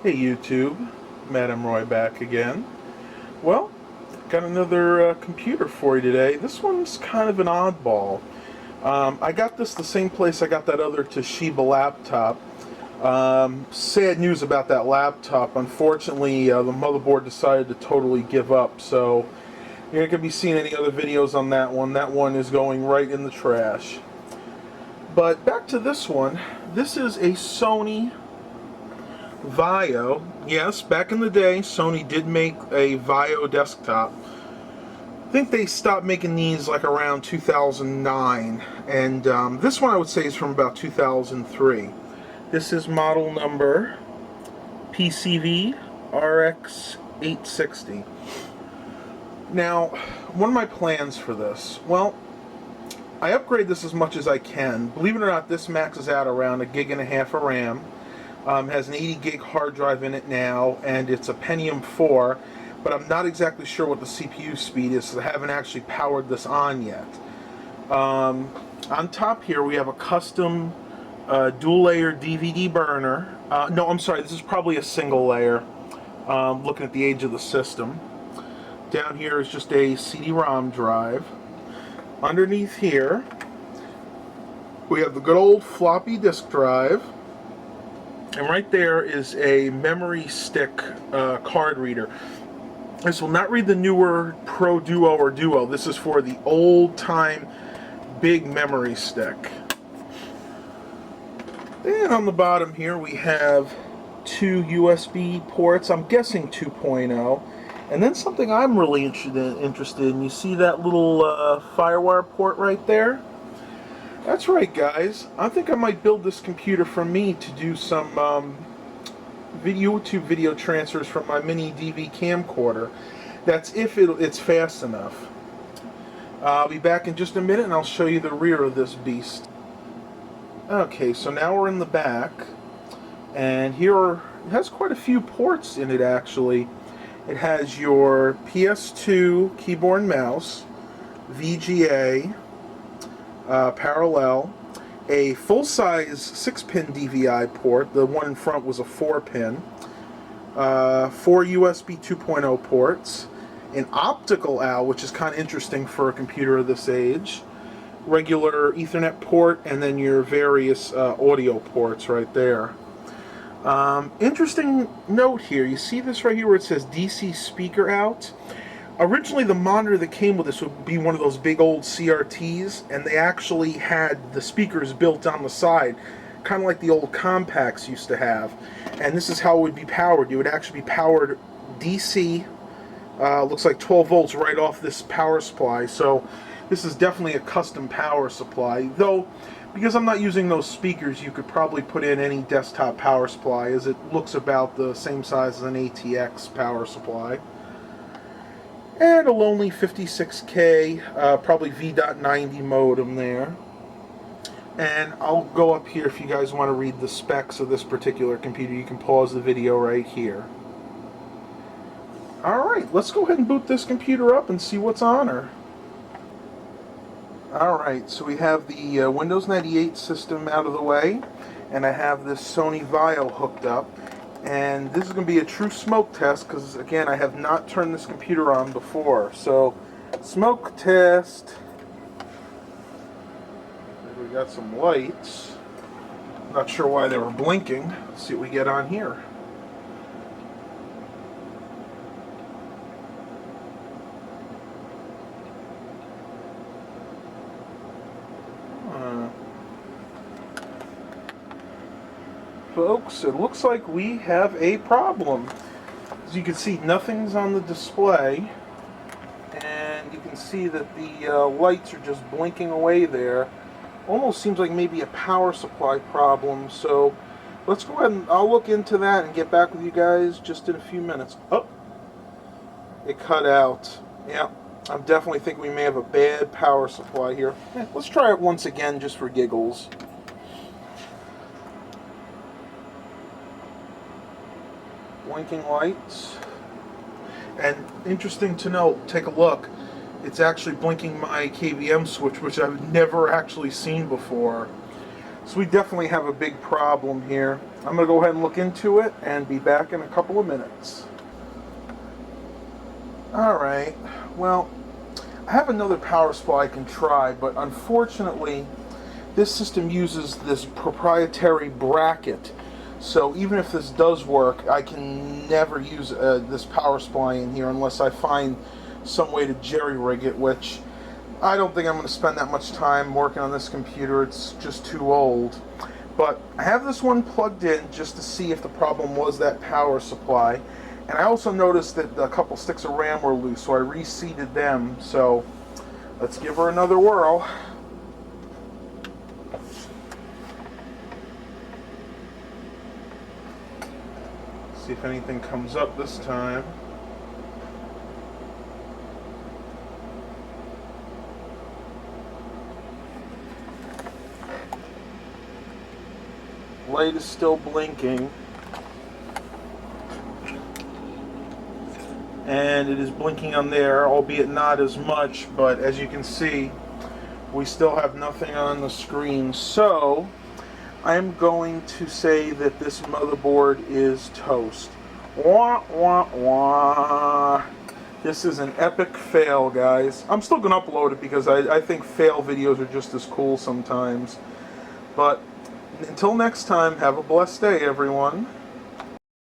Hey YouTube, Madam Roy back again. Well, got another computer for you today. This one's kind of an oddball. I got this the same place I got that other Toshiba laptop. Sad news about that laptop. Unfortunately, the motherboard decided to totally give up, so you're not going to be seeing any other videos on that one. That one is going right in the trash. But back to this one. This is a Sony Vaio. Yes, back in the day, Sony did make a Vaio desktop. I think they stopped making these like around 2009, and this one I would say is from about 2003. This is model number PCV RX 860. Now, what are my plans for this? Well, I upgrade this as much as I can. Believe it or not, this maxes out around 1.5 gigs of RAM. Has an 80 gig hard drive in it now, and it's a Pentium 4, but I'm not exactly sure what the CPU speed is, so I haven't actually powered this on yet. On top here we have a custom dual layer DVD burner. No, I'm sorry, this is probably a single layer, looking at the age of the system. Down here is just a CD-ROM drive. Underneath here we have the good old floppy disk drive. And right there is a memory stick card reader. This will not read the newer Pro Duo or Duo. This is for the old time big memory stick. And on the bottom here we have two USB ports. I'm guessing 2.0. And then something I'm really interested in. You see that little FireWire port right there? That's right, guys. I think I might build this computer for me to do some YouTube video transfers from my mini DV camcorder. That's if it's fast enough. I'll be back in just a minute and I'll show you the rear of this beast. Okay, so now we're in the back, and here it has quite a few ports in it actually. It has your PS2 keyboard and mouse, VGA, parallel, a full-size 6-pin DVI port. The one in front was a 4-pin. 4 USB 2.0 ports, an optical OW, which is kind of interesting for a computer of this age, regular Ethernet port, and then your various audio ports right there. Interesting note here. You see this right here where it says DC speaker out? Originally, the monitor that came with this would be one of those big old CRTs, and they actually had the speakers built on the side, kind of like the old compacts used to have. And this is how it would be powered. It would actually be powered DC, looks like 12 volts right off this power supply. So this is definitely a custom power supply. Though, because I'm not using those speakers, you could probably put in any desktop power supply, as it looks about the same size as an ATX power supply. And a lonely 56K, probably V.90 modem there. And I'll go up here if you guys want to read the specs of this particular computer. You can pause the video right here. Alright, let's go ahead and boot this computer up and see what's on her. Alright, so we have the Windows 98 system out of the way, and I have this Sony Vaio hooked up. And this is going to be a true smoke test because, again, I have not turned this computer on before. So, smoke test. We got some lights. Not sure why they were blinking. Let's see what we get on here. Folks, it looks like we have a problem. As you can see, nothing's on the display, and you can see that the lights are just blinking away there. Almost seems like maybe a power supply problem, so let's go ahead and I'll look into that and get back with you guys just in a few minutes. Oh, it cut out. Yeah, I definitely think we may have a bad power supply here. Let's try it once again just for giggles. Blinking lights. And interesting to note, take a look, it's actually blinking my KVM switch, which I've never actually seen before. So we definitely have a big problem here. I'm going to go ahead and look into it and be back in a couple of minutes. Alright, well, I have another power supply I can try, but unfortunately this system uses this proprietary bracket. So even if this does work, I can never use this power supply in here unless I find some way to jerry-rig it, which I don't think I'm going to spend that much time working on this computer. It's just too old. But I have this one plugged in just to see if the problem was that power supply. And I also noticed that a couple sticks of RAM were loose, so I reseated them. So let's give her another whirl. See if anything comes up this time. Light is still blinking. And it is blinking on there, albeit not as much, but as you can see, we still have nothing on the screen. So I'm going to say that this motherboard is toast. Wah, wah, wah. This is an epic fail, guys. I'm still going to upload it because I think fail videos are just as cool sometimes. But until next time, have a blessed day, everyone.